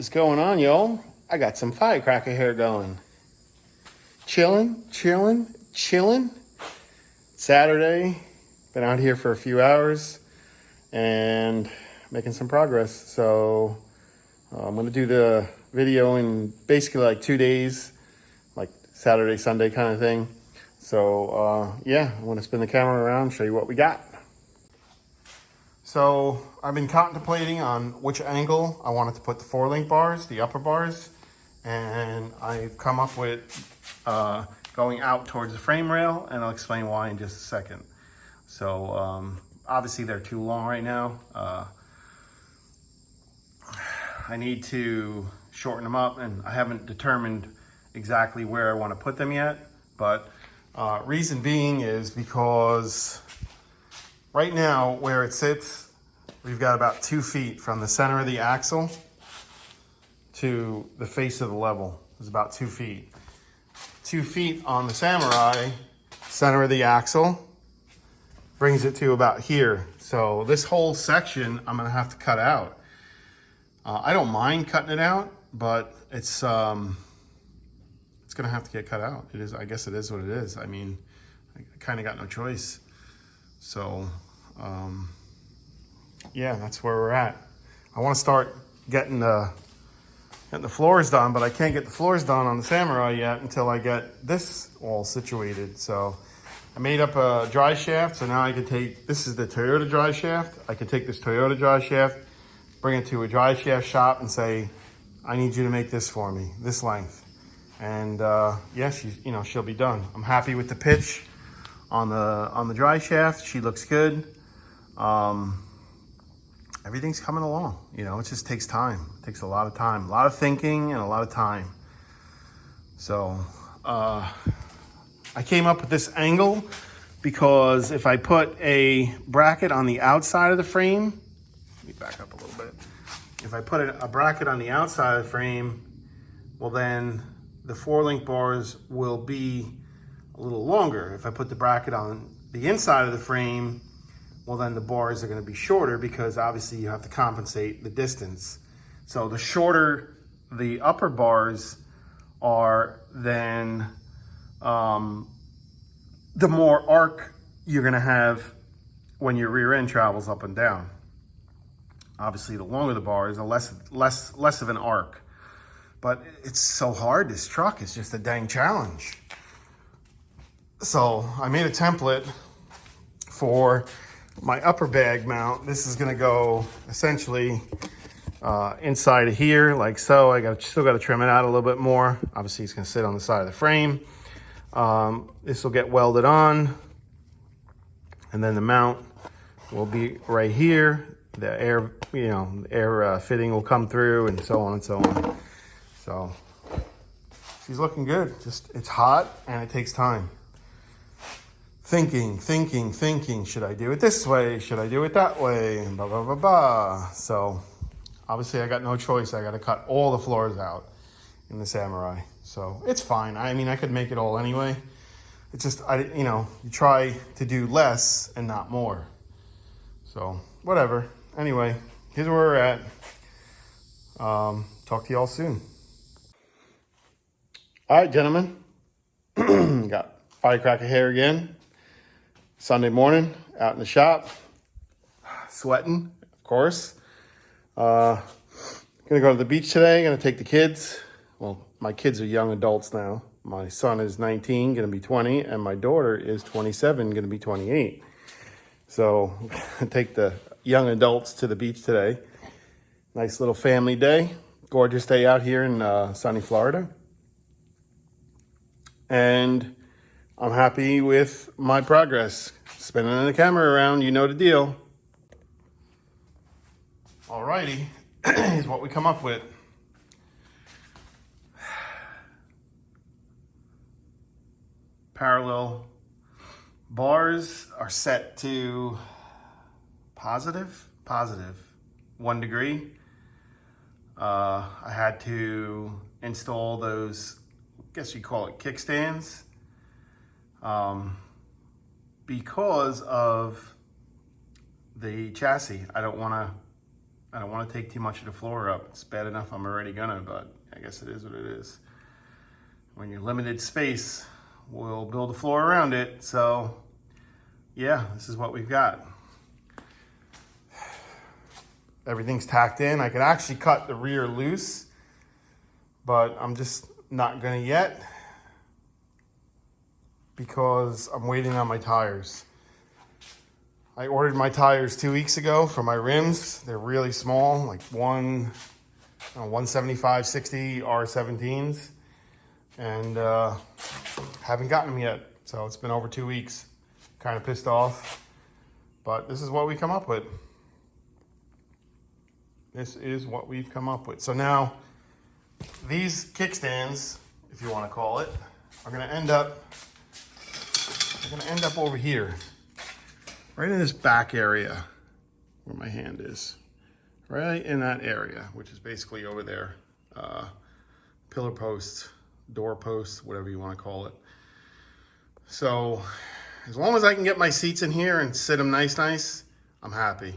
is going on, y'all? I got some firecracker hair going. Chilling. Saturday, been out here for a few hours and making some progress. So I'm gonna do the video in basically like 2 days, like Saturday, Sunday kind of thing. So yeah, I want to spin the camera around, show you what we got. So I've been contemplating on which angle I wanted to put the 4-link bars, the upper bars, and I've come up with going out towards the frame rail, and I'll explain why in just a second. So obviously they're too long right now. I need to shorten them up, and I haven't determined exactly where I want to put them yet, but reason being is because right now where it sits, we've got about 2 feet from the center of the axle to the face of the level. It's about 2 feet. 2 feet on the Samurai, center of the axle, brings it to about here. So this whole section I'm gonna have to cut out. I don't mind cutting it out, but it's gonna have to get cut out. It is, I guess it is what it is. I mean, I kind of got no choice. So yeah, that's where we're at. I want to start getting the floors done, but I can't get the floors done on the Samurai yet until I get this all situated. So I made up a dry shaft, so now I can take, this is the Toyota dry shaft. I can take this Toyota dry shaft, bring it to a dry shaft shop and say, I need you to make this for me, this length. And yeah, she'll be done. I'm happy with the pitch on the dry shaft. She looks good. Everything's coming along. You know, it just takes time. It takes a lot of time, a lot of thinking and a lot of time. So I came up with this angle because if I put a bracket on the outside of the frame, let me back up a little bit. If I put a bracket on the outside of the frame, well then the 4-link bars will be a little longer. If I put the bracket on the inside of the frame, well then the bars are going to be shorter because obviously you have to compensate the distance. So the shorter the upper bars are, then the more arc you're going to have when your rear end travels up and down. Obviously the longer the bars, the less of an arc. But it's so hard, this truck is just a dang challenge. So I made a template for my upper bag mount. This is gonna go essentially inside of here, like so. Still got to trim it out a little bit more. Obviously, it's gonna sit on the side of the frame. This will get welded on, and then the mount will be right here. The air fitting will come through, and so on and so on. So she's looking good. Just it's hot and it takes time. Thinking. Should I do it this way? Should I do it that way? And blah, blah, blah, blah. So obviously I got no choice. I got to cut all the floors out in the Samurai. So it's fine. I mean, I could make it all anyway. It's just, you try to do less and not more. So whatever. Anyway, here's where we're at. Talk to y'all soon. All right, gentlemen. Got firecracker hair again. Sunday morning, out in the shop, sweating, of course. Gonna go to the beach today, gonna take the kids. Well, my kids are young adults now. My son is 19, gonna be 20, and my daughter is 27, gonna be 28. So, take the young adults to the beach today. Nice little family day. Gorgeous day out here in sunny Florida. And I'm happy with my progress. Spinning the camera around, you know the deal. Alrighty, here's what we come up with. Parallel bars are set to positive 1 degree. I had to install those, I guess you call it kickstands. Because of the chassis. I don't want I don't want to take too much of the floor up. It's bad enough I'm already gonna, but I guess it is what it is. When you're limited space, we'll build a floor around it. So yeah, this is what we've got. Everything's tacked in. I could actually cut the rear loose, but I'm just not gonna yet because I'm waiting on my tires. I ordered my tires 2 weeks ago for my rims. They're really small, like 175 60 R17s, and haven't gotten them yet. So it's been over 2 weeks. Kind of pissed off, but this is what we come up with. This is what we've come up with. So now these kickstands, if you want to call it, are going to end up over here, right in this back area where my hand is, right in that area, which is basically over there. Pillar posts, door posts, whatever you want to call it. So as long as I can get my seats in here and sit them nice, I'm happy.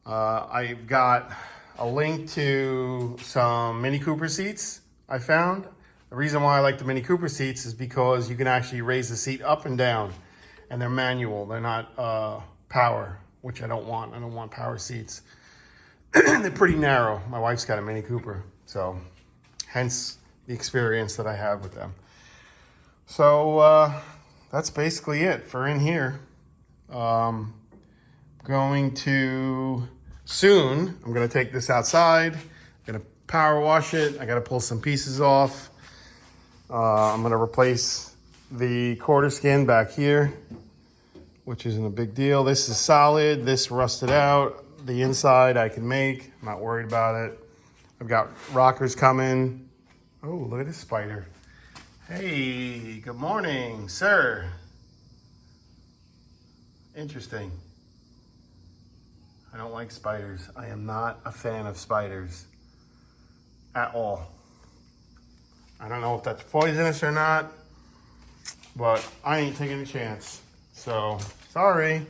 I've got a link to some Mini Cooper seats I found. The reason why I like the Mini Cooper seats is because you can actually raise the seat up and down, and they're manual. They're not power, which I don't want. I don't want power seats. They're pretty narrow. My wife's got a Mini Cooper, so hence the experience that I have with them. So that's basically it for in here. Going to soon, I'm gonna take this outside, I'm gonna power wash it. I gotta pull some pieces off. I'm gonna replace the quarter skin back here, which isn't a big deal. This is solid, this rusted out. The inside I can make, I'm not worried about it. I've got rockers coming. Oh, look at this spider. Hey, good morning, sir. Interesting. I don't like spiders. I am not a fan of spiders at all. I don't know if that's poisonous or not, but I ain't taking a chance. So, sorry.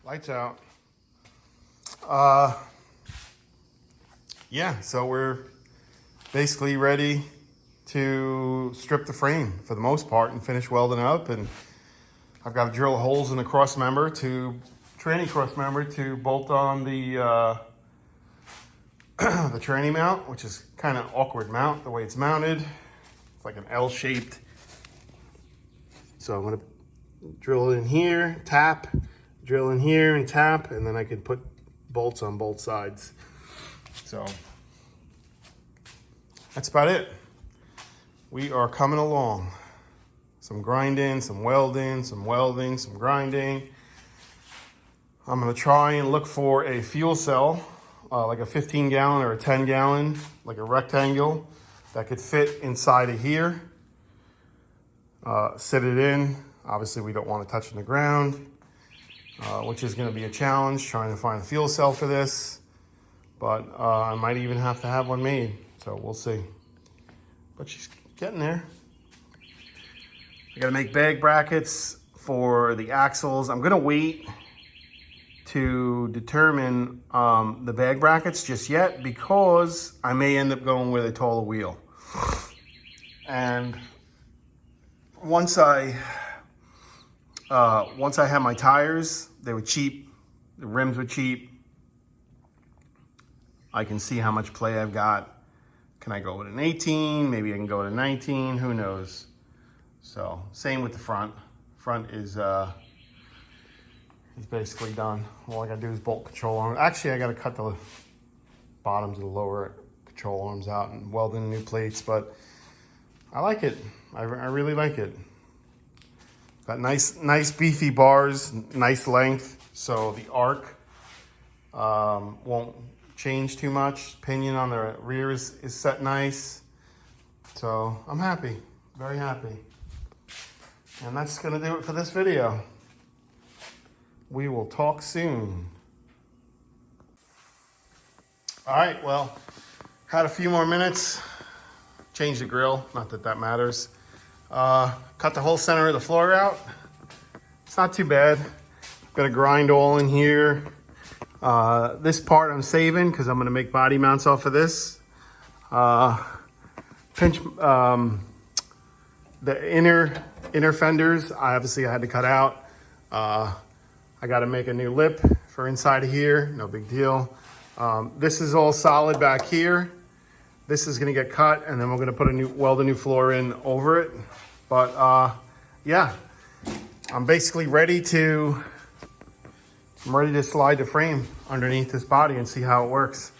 Lights out. Yeah, so we're basically ready to strip the frame for the most part and finish welding up, and I've got to drill holes in the cross member tranny cross member to bolt on the the tranny mount, which is kind of awkward mount the way it's mounted. It's like an L-shaped. So I'm gonna drill in here, tap, drill in here and tap, and then I can put bolts on both sides. So that's about it. We are coming along. Some grinding, some welding, some grinding. I'm gonna try and look for a fuel cell, like a 15 gallon or a 10 gallon, like a rectangle that could fit inside of here. Sit it in. Obviously we don't want to touch the ground, which is gonna be a challenge trying to find a fuel cell for this, but I might even have to have one made, so we'll see. But she's getting there. I gotta make bag brackets for the axles. I'm gonna wait to determine the bag brackets just yet because I may end up going with a taller wheel. And once I had my tires, they were cheap, the rims were cheap. I can see how much play I've got. Can I go with an 18? Maybe I can go with a 19, who knows? So same with the front. Front is basically done. All I gotta do is bolt control arms. Actually, I gotta cut the bottoms of the lower control arms out and weld in new plates, but I like it. I really like it. Got nice beefy bars, nice length, so the arc won't change too much. Pinion on the rear is set nice. So I'm happy, very happy. And that's gonna do it for this video. We will talk soon. All right, well, had a few more minutes. Change the grill, not that that matters. Cut the whole center of the floor out. It's not too bad. Gonna grind all in here. This part I'm saving because I'm gonna make body mounts off of this. Pinch the inner fenders. I had to cut out. I got to make a new lip for inside of here. No big deal. This is all solid back here. This is gonna get cut, and then we're gonna put weld a new floor in over it. But yeah, I'm basically ready to slide the frame underneath this body and see how it works.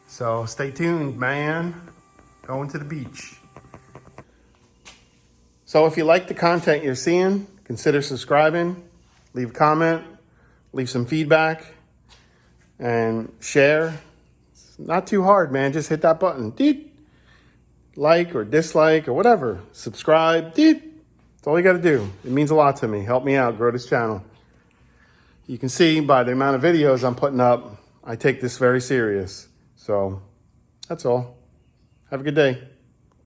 So stay tuned, man. Going to the beach. So if you like the content you're seeing, consider subscribing, leave a comment, leave some feedback, and share. It's not too hard, man. Just hit that button. Deet. Like or dislike or whatever. Subscribe. Deet. That's all you got to do. It means a lot to me. Help me out, grow this channel. You can see by the amount of videos I'm putting up, I take this very serious. So that's all. Have a good day.